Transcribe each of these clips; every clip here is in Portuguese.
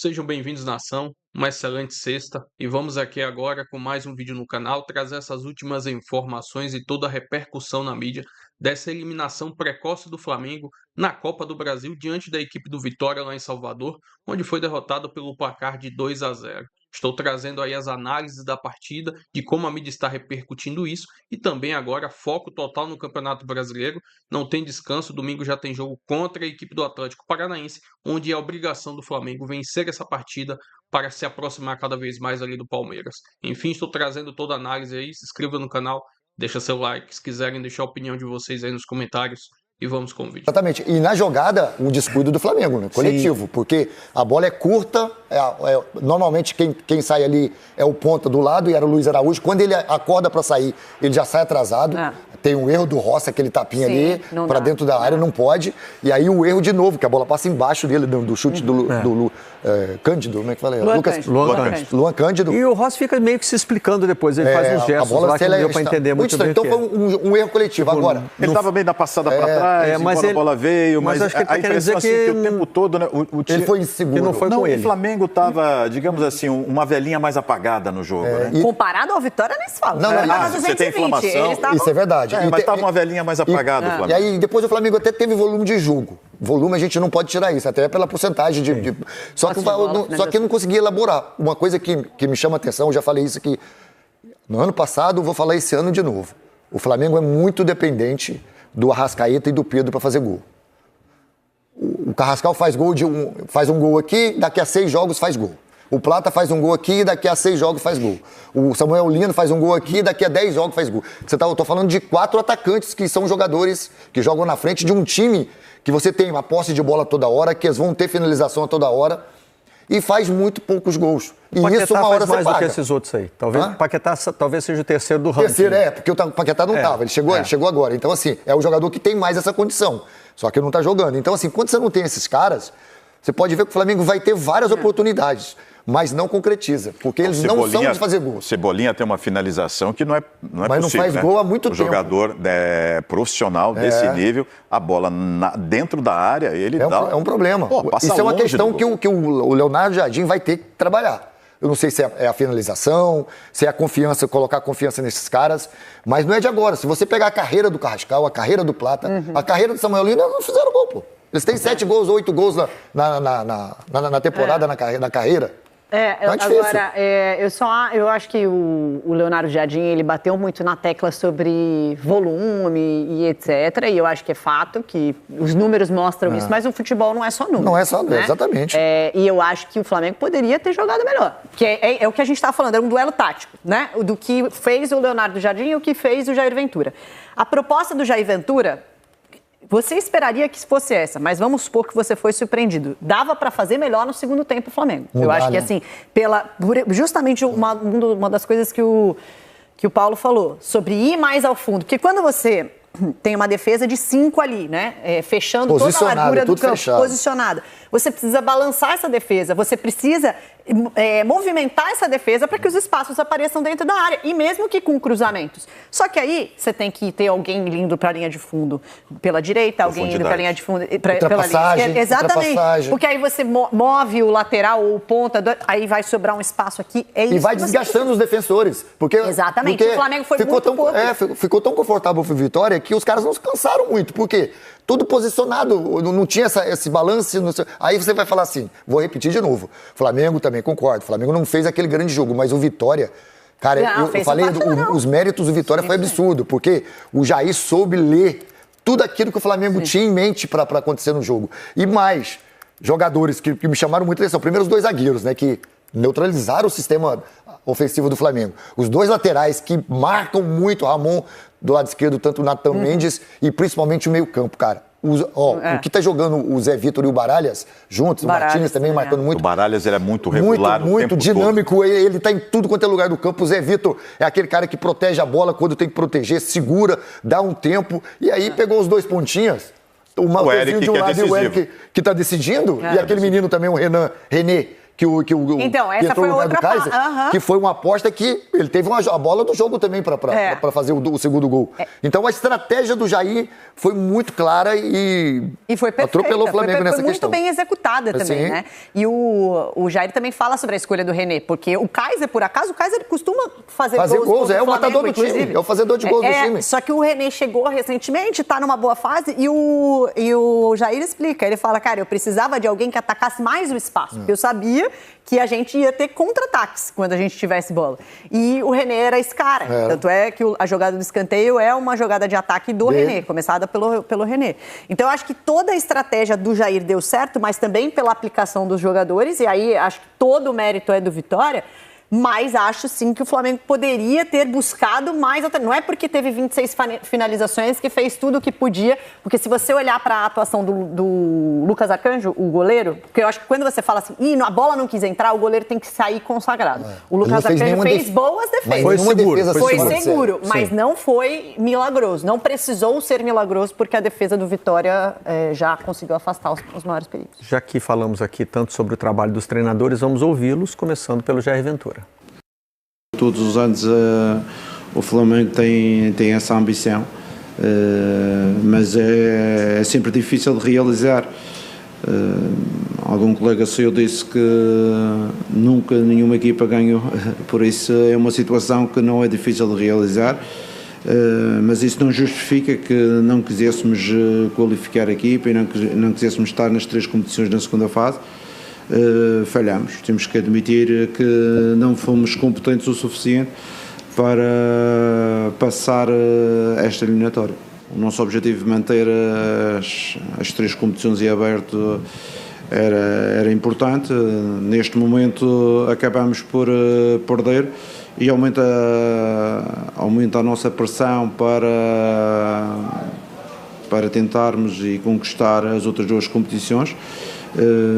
Sejam bem-vindos, nação. Uma excelente sexta e vamos aqui agora com mais um vídeo no canal trazer essas últimas informações e toda a repercussão na mídia dessa eliminação precoce do Flamengo na Copa do Brasil diante da equipe do Vitória lá em Salvador, onde foi derrotado pelo placar de 2-0. Estou trazendo aí as análises da partida, de como a mídia está repercutindo isso e também agora foco total no Campeonato Brasileiro. Não tem descanso, domingo já tem jogo contra a equipe do Atlético Paranaense, onde é a obrigação do Flamengo vencer essa partida para se aproximar cada vez mais ali do Palmeiras. Enfim, estou trazendo toda a análise aí, se inscreva no canal, deixa seu like, se quiserem deixar a opinião de vocês aí nos comentários. E vamos com o vídeo. Exatamente. E na jogada, o descuido do Flamengo, né? Coletivo. Sim. Porque a bola é curta, normalmente quem sai ali é o ponta do lado, e era o Luiz Araújo. Quando ele acorda para sair, ele já sai atrasado. Tem um erro do Rossi, aquele tapinha ali, para dentro da área, não pode. E aí o erro de novo, que a bola passa embaixo dele, do chute do Cândido, como é que fala? Luan Cândido. E o Rossi fica meio que se explicando depois, ele faz uns gestos lá que não deu para entender muito bem. Então foi um erro coletivo. Agora, ele estava bem da passada para trás, mas a bola veio, mas acho que ele tá querendo dizer que o tempo todo, né, o time, ele foi inseguro. Que não foi com ele. O Flamengo estava, digamos assim, uma velhinha mais apagada no jogo, né? Comparado ao Vitória, nem se fala. Você tem inflamação. Isso é verdade. Mas estava uma velhinha mais apagada o Flamengo. E aí depois o Flamengo até teve volume de jogo. Volume a gente não pode tirar isso, até pela porcentagem de... Só que eu não consegui elaborar. Uma coisa que me chama a atenção, eu já falei isso aqui no ano passado, vou falar esse ano de novo. O Flamengo é muito dependente do Arrascaeta e do Pedro para fazer gol. O Carrascal faz um gol aqui, daqui a 6 jogos faz gol. O Plata faz um gol aqui, daqui a 6 jogos faz gol. O Samuel Lino faz um gol aqui, daqui a 10 jogos faz gol. Eu tô falando de 4 atacantes que são jogadores que jogam na frente de um time que você tem uma posse de bola toda hora, que eles vão ter finalização a toda hora e faz muito poucos gols. E Paquetá isso uma hora faz mais você paga. Do que esses outros aí. Talvez o Paquetá talvez seja o terceiro do ranking. Terceiro, porque o Paquetá não estava, ele chegou agora. Então, assim, é o jogador que tem mais essa condição, só que não está jogando. Então, assim, quando você não tem esses caras, você pode ver que o Flamengo vai ter várias oportunidades, mas não concretiza, porque eles não são de fazer gol. Cebolinha tem uma finalização que não é mas possível, não faz gol há muito tempo. O jogador profissional desse nível, a bola dentro da área, ele dá... É um problema. Isso é uma questão que o Leonardo Jardim vai ter que trabalhar. Eu não sei se é a finalização, se é a confiança, colocar confiança nesses caras, mas não é de agora. Se você pegar a carreira do Carrascal, a carreira do Plata, a carreira do Samuel Lino, eles não fizeram gol, pô. Eles têm 7 gols, 8 gols na temporada, na carreira. Agora, eu acho que o Leonardo Jardim, ele bateu muito na tecla sobre volume e etc. E eu acho que é fato que os números mostram isso, mas o futebol não é só número. Não é só número, exatamente. E eu acho que o Flamengo poderia ter jogado melhor. Que é o que a gente estava falando, é um duelo tático, né? Do que fez o Leonardo Jardim e o que fez o Jair Ventura. A proposta do Jair Ventura... Você esperaria que fosse essa, mas vamos supor que você foi surpreendido. Dava para fazer melhor no segundo tempo o Flamengo. Eu acho que, assim, justamente uma das coisas que o Paulo falou, sobre ir mais ao fundo. Porque quando você tem uma defesa de 5 ali, né? Fechando toda a largura do campo, posicionada. Você precisa balançar essa defesa, você precisa movimentar essa defesa para que os espaços apareçam dentro da área, e mesmo que com cruzamentos. Só que aí você tem que ter alguém indo para a linha de fundo pela direita, alguém indo para a linha de fundo pela linha esquerda. Exatamente. Porque aí você move o lateral ou o ponta, aí vai sobrar um espaço aqui. E vai desgastando os defensores. Exatamente. O Flamengo foi muito pouco. Ficou tão confortável para o Vitória que os caras não se cansaram muito. Por quê? Tudo posicionado, não tinha esse balanço. Aí você vai falar assim, vou repetir de novo. Flamengo também, concordo. Flamengo não fez aquele grande jogo, mas o Vitória... Cara, eu falei, os méritos do Vitória foi absurdo, porque o Jair soube ler tudo aquilo que o Flamengo tinha em mente para acontecer no jogo. E mais, jogadores que me chamaram muita atenção. Primeiro, os 2 zagueiros, né, que neutralizaram o sistema ofensivo do Flamengo. Os 2 laterais que marcam muito, Ramon do lado esquerdo, tanto o Nathan Mendes e principalmente o meio-campo, cara. O que tá jogando o Zé Vitor e o Baralhas juntos, o Martínez também marcando muito. O Baralhas ele é muito regular, muito dinâmico, ele tá em tudo quanto é lugar do campo. O Zé Vitor é aquele cara que protege a bola quando tem que proteger, segura, dá um tempo, e aí pegou os 2 pontinhas, o Eric de um lado e o Eric que tá decidindo, e aquele menino também, o René, Então, essa foi outra Kaiser, que foi uma aposta que ele teve a bola do jogo também para fazer o segundo gol. Então, a estratégia do Jair foi muito clara e foi perfeita, atropelou o Flamengo nessa questão. Foi muito bem executada também, né? E o Jair também fala sobre a escolha do René, porque o Kaiser, por acaso, o Kaiser costuma fazer gols. É o matador do time, é o fazedor de gols do time. Só que o René chegou recentemente, tá numa boa fase, e o Jair explica, ele fala, cara, eu precisava de alguém que atacasse mais o espaço, porque eu sabia que a gente ia ter contra-ataques quando a gente tivesse bola. E o René era esse cara. Tanto é que a jogada do escanteio é uma jogada de ataque do René, começada pelo René. Então, eu acho que toda a estratégia do Jair deu certo, mas também pela aplicação dos jogadores, e aí acho que todo o mérito é do Vitória, mas acho sim que o Flamengo poderia ter buscado mais. Não é porque teve 26 finalizações que fez tudo o que podia, porque se você olhar para a atuação do Lucas Arcanjo, o goleiro, porque eu acho que quando você fala assim, a bola não quis entrar, o goleiro tem que sair consagrado. O Lucas Arcanjo fez boas defesas. Foi seguro, mas não foi milagroso. Não precisou ser milagroso, porque a defesa do Vitória já conseguiu afastar os maiores perigos. Já que falamos aqui tanto sobre o trabalho dos treinadores, vamos ouvi-los, começando pelo Jair Ventura. Todos os anos o Flamengo tem essa ambição, mas é sempre difícil de realizar. Algum colega seu disse que nunca nenhuma equipa ganhou, por isso é uma situação que não é difícil de realizar, mas isso não justifica que não quiséssemos qualificar a equipa e não quiséssemos estar nas 3 competições na segunda fase. Falhamos, temos que admitir que não fomos competentes o suficiente para passar esta eliminatória. O nosso objetivo de manter as 3 competições em aberto era importante. Neste momento acabamos por perder e aumenta a nossa pressão para tentarmos e conquistar as outras 2 competições.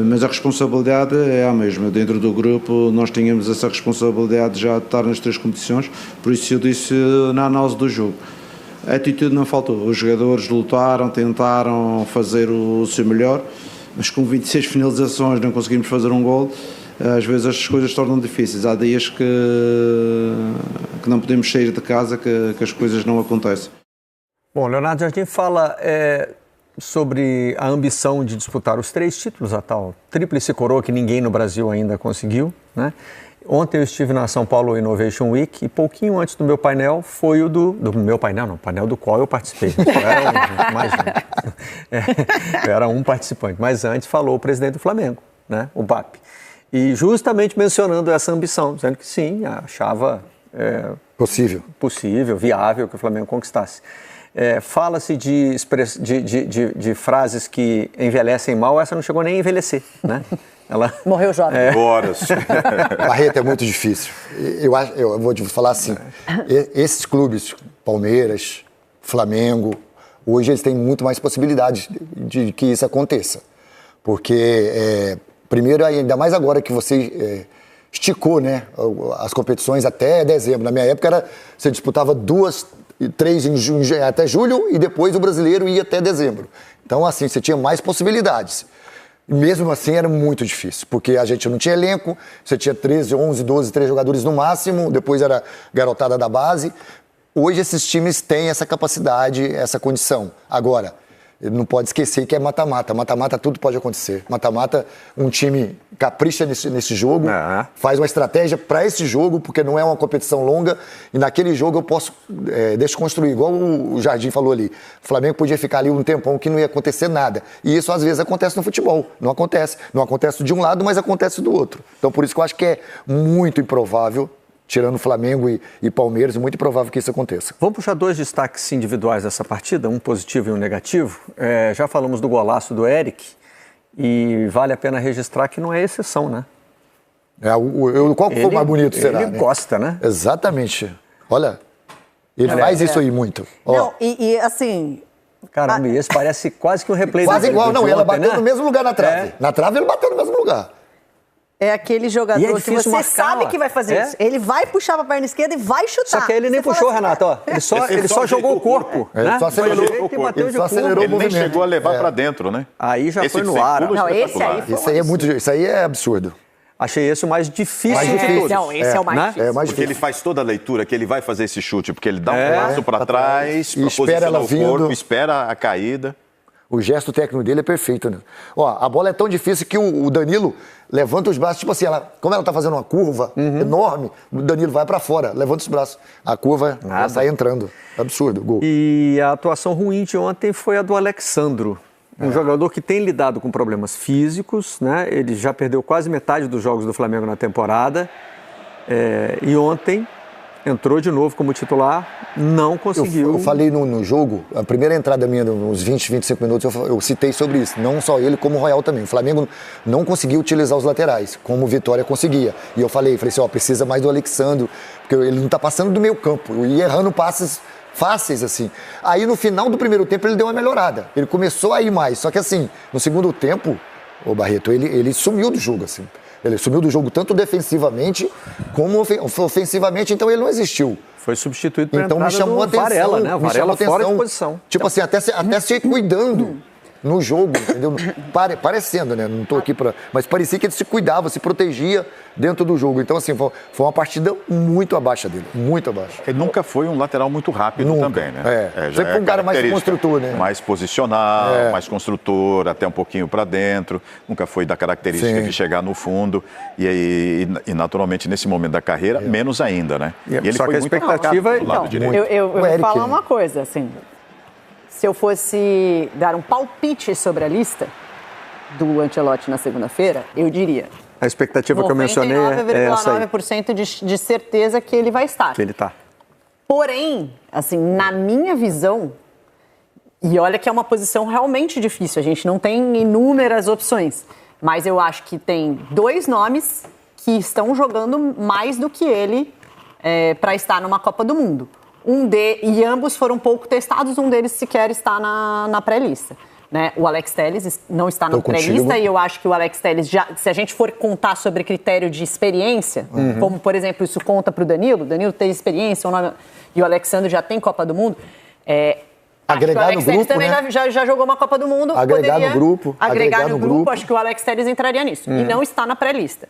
Mas a responsabilidade é a mesma. Dentro do grupo nós tínhamos essa responsabilidade já de estar nas 3 competições, por isso eu disse na análise do jogo. A atitude não faltou, os jogadores lutaram, tentaram fazer o seu melhor, mas com 26 finalizações não conseguimos fazer um gol. Às vezes as coisas se tornam difíceis, há dias que não podemos sair de casa, que as coisas não acontecem. Bom, Leonardo Jardim fala sobre a ambição de disputar os 3 títulos, a tal tríplice coroa que ninguém no Brasil ainda conseguiu, né? Ontem eu estive na São Paulo Innovation Week e pouquinho antes do meu painel foi o do meu painel, não, painel do qual eu participei. Eu era um participante, mas antes falou o presidente do Flamengo, né, o BAP. E justamente mencionando essa ambição, dizendo que sim, achava possível, viável que o Flamengo conquistasse. Fala-se de frases que envelhecem mal, essa não chegou nem a envelhecer, né? Ela morreu jovem. Horas. Barreto, é muito difícil. Eu vou te falar assim, esses clubes, Palmeiras, Flamengo, hoje eles têm muito mais possibilidades de que isso aconteça. Porque, primeiro, ainda mais agora que você esticou, né, as competições até dezembro. Na minha época, você disputava 2, 3 até julho e depois o brasileiro ia até dezembro. Então, assim, você tinha mais possibilidades. Mesmo assim, era muito difícil, porque a gente não tinha elenco, você tinha 13, 11, 12, 13 jogadores no máximo, depois era garotada da base. Hoje, esses times têm essa capacidade, essa condição. Agora, não pode esquecer que é mata-mata. Mata-mata, tudo pode acontecer. Mata-mata, um time capricha nesse jogo, faz uma estratégia para esse jogo, porque não é uma competição longa, e naquele jogo eu posso desconstruir, igual o Jardim falou ali. O Flamengo podia ficar ali um tempão que não ia acontecer nada. E isso, às vezes, acontece no futebol. Não acontece. Não acontece de um lado, mas acontece do outro. Então, por isso que eu acho que é muito improvável, tirando Flamengo e Palmeiras, é muito improvável que isso aconteça. Vamos puxar 2 destaques individuais dessa partida, um positivo e um negativo. Já falamos do golaço do Eric e vale a pena registrar que não é exceção, né? Qual que foi o mais bonito, será? Ele gosta, né? Exatamente. Olha, ele faz isso aí muito. Não, e assim... Caramba, e esse parece quase que um replay. Quase igual, não, ela bateu no mesmo lugar na trave. Na trave ele bateu no mesmo lugar. É aquele jogador que você sabe que vai fazer isso. Ele vai puxar para a perna esquerda e vai chutar. Só que ele nem puxou, assim, Renato. Ó. Ele só jogou o corpo. Ele só acelerou o corpo. Ele nem chegou a levar para dentro, né? Aí já foi no ar. Não, esse aí isso aí é absurdo. Achei esse o mais difícil Mais de difícil. todos. Não, esse é o mais né? difícil. É mais Porque ele difícil. faz toda a leitura, que ele vai fazer esse chute, porque ele dá um passo para trás, e pra espera ela posicionar o corpo, vindo. espera a caída. O gesto técnico dele é perfeito, né? Ó, a bola é tão difícil que o Danilo levanta os braços, tipo assim, como ela tá fazendo uma curva enorme, o Danilo vai pra fora, levanta os braços. A curva ela sai entrando. Absurdo, gol. E a atuação ruim de ontem foi a do Alexandro. Um jogador que tem lidado com problemas físicos, né? Ele já perdeu quase metade dos jogos do Flamengo na temporada. E ontem entrou de novo como titular, não conseguiu. Eu falei no jogo, a primeira entrada minha, uns 20, 25 minutos, eu citei sobre isso. Não só ele, como o Royal também. O Flamengo não conseguiu utilizar os laterais, como o Vitória conseguia. E eu falei assim, ó, precisa mais do Alexandro, porque ele não tá passando do meio campo, e errando passes fáceis, assim. Aí, no final do primeiro tempo, ele deu uma melhorada. Ele começou a ir mais. Só que, assim, no segundo tempo, o Barreto, ele sumiu do jogo, assim. Ele sumiu do jogo tanto defensivamente como ofensivamente, então ele não existiu. Foi substituído pela Então me entrada chamou do a atenção. Varela, né? O me Varela chamou fora atenção. de posição. Tipo assim, até se cuidando no jogo, entendeu? Parecendo, né? Não tô aqui pra... Mas parecia que ele se cuidava, se protegia dentro do jogo. Então, assim, foi uma partida muito abaixo dele. Muito abaixo. Ele nunca foi um lateral muito rápido Nunca. também, né? Já sempre um cara mais característica. construtor, né? Mais posicional, mais construtor, até um pouquinho para dentro. Nunca foi da característica Sim. de chegar no fundo. E naturalmente, nesse momento da carreira, menos ainda, né? E ele Só foi que a muito expectativa atacado do lado Então, direito. eu O vou Eric, falar né? uma coisa, assim. Se eu fosse dar um palpite sobre a lista do Ancelotti na segunda-feira, eu diria... A expectativa que eu mencionei é essa aí, 99,9% de certeza que ele vai estar. que ele tá. Porém, assim, na minha visão, e olha que é uma posição realmente difícil, a gente não tem inúmeras opções, mas eu acho que tem dois nomes que estão jogando mais do que ele para estar numa Copa do Mundo. E ambos foram pouco testados, um deles sequer está na pré-lista. Né? O Alex Telles não está na pré-lista e eu acho que o Alex Telles, se a gente for contar sobre critério de experiência, como, por exemplo, isso conta para o Danilo tem experiência, e o Alexandre já tem Copa do Mundo, Agregar no grupo, também né? já jogou uma Copa do Mundo. Agregar no grupo. Agregar no grupo, acho que o Alex Telles entraria nisso. E não está na pré-lista.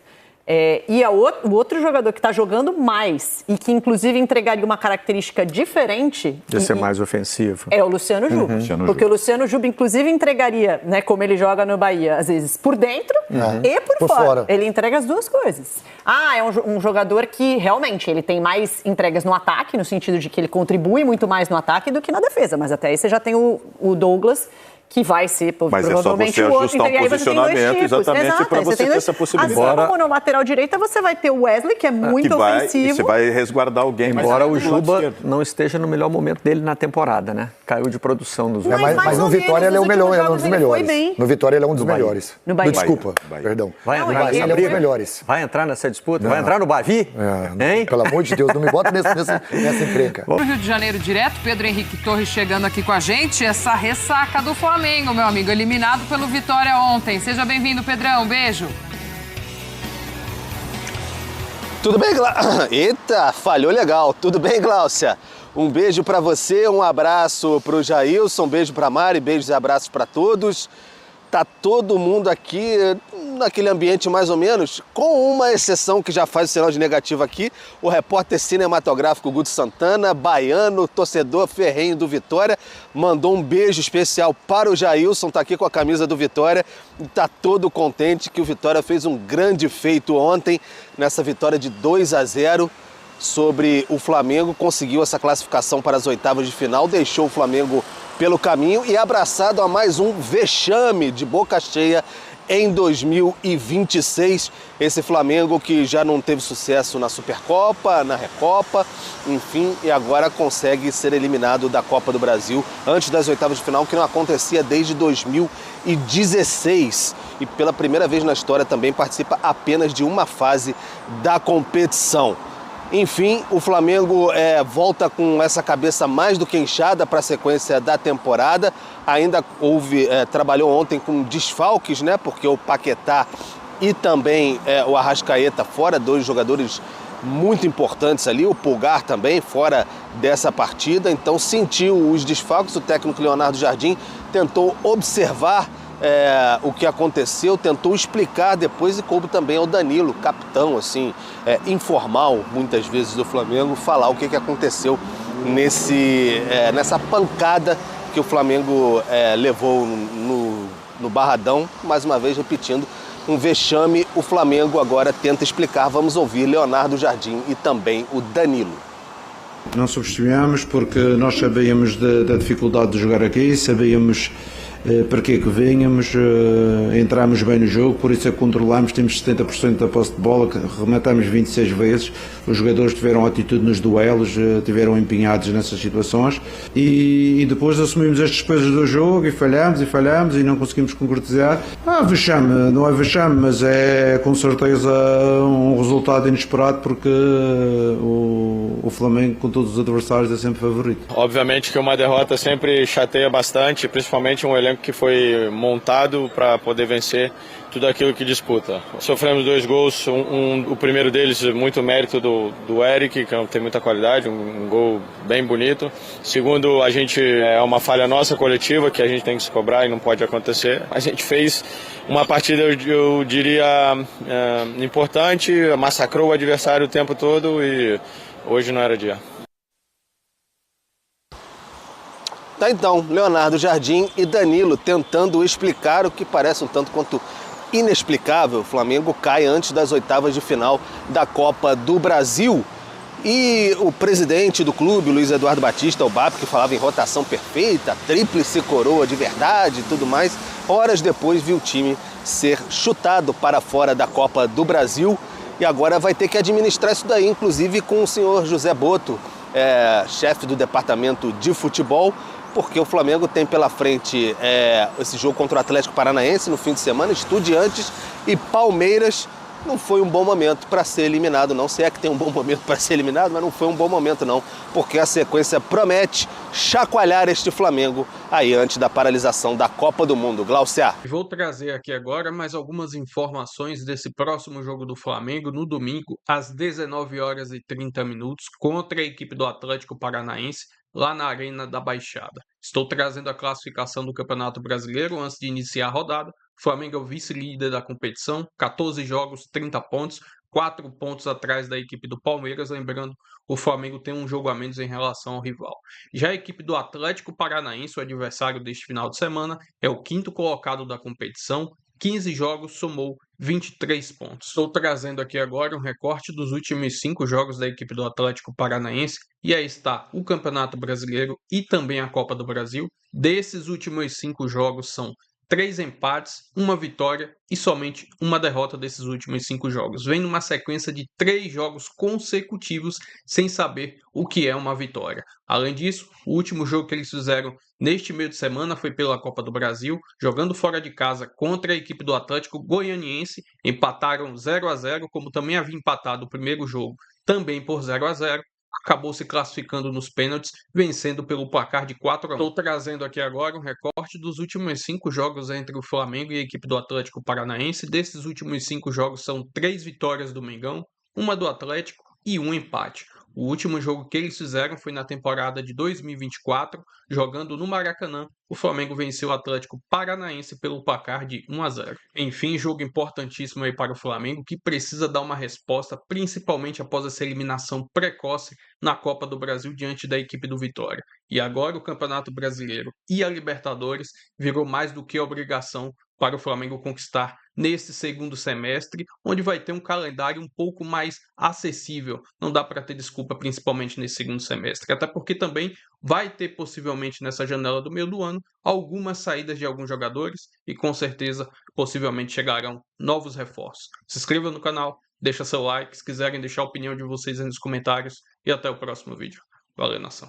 O outro jogador que está jogando mais e que, inclusive, entregaria uma característica diferente... De ser mais ofensivo. É o Luciano Juba. Porque o Luciano Juba, inclusive, entregaria, né, como ele joga no Bahia, às vezes por dentro e por fora. Ele entrega as duas coisas. É um jogador que, realmente, ele tem mais entregas no ataque, no sentido de que ele contribui muito mais no ataque do que na defesa. Mas até aí você já tem o Douglas... que vai ser provavelmente é só você o outro. ajustar um posicionamento exatamente para você ter essa possibilidade. Assim como no lateral direita você vai ter o Wesley, que é muito ofensivo. Você vai resguardar alguém. Embora o Juba não esteja no melhor momento dele na temporada, né? Caiu de produção nos últimos. Mas no Vitória ele é o melhor, ele é um dos melhores. No Vitória ele é um dos melhores. No Bahia. Desculpa, perdão. Vai ele é um dos melhores. Vai entrar nessa disputa? Vai entrar no Bavi? Hein? Pelo amor de Deus, não me bota nessa encrenca. Rio de Janeiro direto, Pedro Henrique Torres chegando aqui com a gente. Essa ressaca do Flamengo, meu amigo, eliminado pelo Vitória ontem. Seja bem-vindo, Pedrão. Beijo. Tudo bem, Glaucia? Eita, falhou legal. Tudo bem, Glaucia? Um beijo pra você, um abraço pro Jailson, um beijo pra Mari, beijos e abraços pra todos. Tá todo mundo aqui naquele ambiente mais ou menos, com uma exceção que já faz o sinal de negativo aqui, o repórter cinematográfico Guto Santana, baiano, torcedor ferrenho do Vitória, mandou um beijo especial para o Jailson, tá aqui com a camisa do Vitória e tá todo contente que o Vitória fez um grande feito ontem, nessa vitória de 2-0 sobre o Flamengo, conseguiu essa classificação para as oitavas de final, deixou o Flamengo pelo caminho e abraçado a mais um vexame de boca cheia em 2026. Esse Flamengo que já não teve sucesso na Supercopa, na Recopa, enfim, e agora consegue ser eliminado da Copa do Brasil antes das oitavas de final, que não acontecia desde 2016. E pela primeira vez na história também participa apenas de uma fase da competição. Enfim, o Flamengo volta com essa cabeça mais do que inchada para a sequência da temporada. Ainda trabalhou ontem com desfalques, né? Porque o Paquetá e também o Arrascaeta fora, dois jogadores muito importantes ali. O Pulgar também fora dessa partida. Então sentiu os desfalques. O técnico Leonardo Jardim tentou observar o que aconteceu, tentou explicar depois e coube também ao Danilo, capitão, assim, informal, muitas vezes, do Flamengo, falar o que aconteceu nessa pancada que o Flamengo levou no Barradão. Mais uma vez, repetindo, um vexame. O Flamengo agora tenta explicar. Vamos ouvir Leonardo Jardim e também o Danilo. Não subestimamos, porque nós sabíamos da dificuldade de jogar aqui, sabíamos para que vinhamos, entramos bem no jogo, por isso controlámos, temos 70% da posse de bola, rematámos 26 vezes, os jogadores tiveram atitude nos duelos, tiveram empenhados nessas situações e depois assumimos as despesas do jogo e falhamos e não conseguimos concretizar. Vexame, não é vexame, mas é com certeza um resultado inesperado, porque o Flamengo, com todos os adversários, é sempre favorito. Obviamente que uma derrota sempre chateia bastante, principalmente um elenco que foi montado para poder vencer tudo aquilo que disputa. Sofremos 2 gols, o primeiro deles muito mérito do Eric, que tem muita qualidade, um gol bem bonito. Segundo, a gente é uma falha nossa coletiva que a gente tem que se cobrar e não pode acontecer. A gente fez uma partida, eu diria, importante, massacrou o adversário o tempo todo e hoje não era dia. Tá, então, Leonardo Jardim e Danilo tentando explicar o que parece um tanto quanto inexplicável. O Flamengo cai antes das oitavas de final da Copa do Brasil. E o presidente do clube, Luiz Eduardo Batista, o BAP, que falava em rotação perfeita, tríplice coroa de verdade e tudo mais, horas depois viu o time ser chutado para fora da Copa do Brasil. E agora vai ter que administrar isso daí, inclusive com o senhor José Boto, chefe do departamento de futebol, porque o Flamengo tem pela frente esse jogo contra o Atlético Paranaense no fim de semana, Estudiantes e Palmeiras. Não foi um bom momento para ser eliminado, não. Se é que tem um bom momento para ser eliminado, mas não foi um bom momento, não, porque a sequência promete chacoalhar este Flamengo aí antes da paralisação da Copa do Mundo. Glaucia. Vou trazer aqui agora mais algumas informações desse próximo jogo do Flamengo no domingo, às 19h30, contra a equipe do Atlético Paranaense, lá na Arena da Baixada. Estou trazendo a classificação do Campeonato Brasileiro antes de iniciar a rodada. O Flamengo é o vice-líder da competição, 14 jogos, 30 pontos, 4 pontos atrás da equipe do Palmeiras. Lembrando, o Flamengo tem um jogo a menos em relação ao rival. Já a equipe do Atlético Paranaense, o adversário deste final de semana, é o 5º colocado da competição, 15 jogos, somou 23 pontos. Estou trazendo aqui agora um recorte dos últimos 5 jogos da equipe do Atlético Paranaense, e aí está o Campeonato Brasileiro e também a Copa do Brasil. Desses últimos 5 jogos são 3 empates, 1 vitória e somente 1 derrota desses últimos 5 jogos. Vem numa sequência de 3 jogos consecutivos sem saber o que é uma vitória. Além disso, o último jogo que eles fizeram neste meio de semana foi pela Copa do Brasil, jogando fora de casa contra a equipe do Atlético Goianiense. Empataram 0-0, como também havia empatado o primeiro jogo, também por 0-0. Acabou se classificando nos pênaltis, vencendo pelo placar de 4-1. Estou trazendo aqui agora um recorte dos últimos 5 jogos entre o Flamengo e a equipe do Atlético Paranaense. Desses últimos 5 jogos são 3 vitórias do Mengão, 1 do Atlético e 1 empate. O último jogo que eles fizeram foi na temporada de 2024, jogando no Maracanã. O Flamengo venceu o Atlético Paranaense pelo placar de 1-0. Enfim, jogo importantíssimo aí para o Flamengo, que precisa dar uma resposta, principalmente após essa eliminação precoce na Copa do Brasil diante da equipe do Vitória. E agora o Campeonato Brasileiro e a Libertadores virou mais do que obrigação para o Flamengo conquistar nesse segundo semestre, onde vai ter um calendário um pouco mais acessível. Não dá para ter desculpa, principalmente nesse segundo semestre, até porque também vai ter possivelmente nessa janela do meio do ano algumas saídas de alguns jogadores e com certeza, possivelmente chegarão novos reforços. Se inscreva no canal, deixa seu like, se quiserem deixar a opinião de vocês aí nos comentários e até o próximo vídeo. Valeu, nação!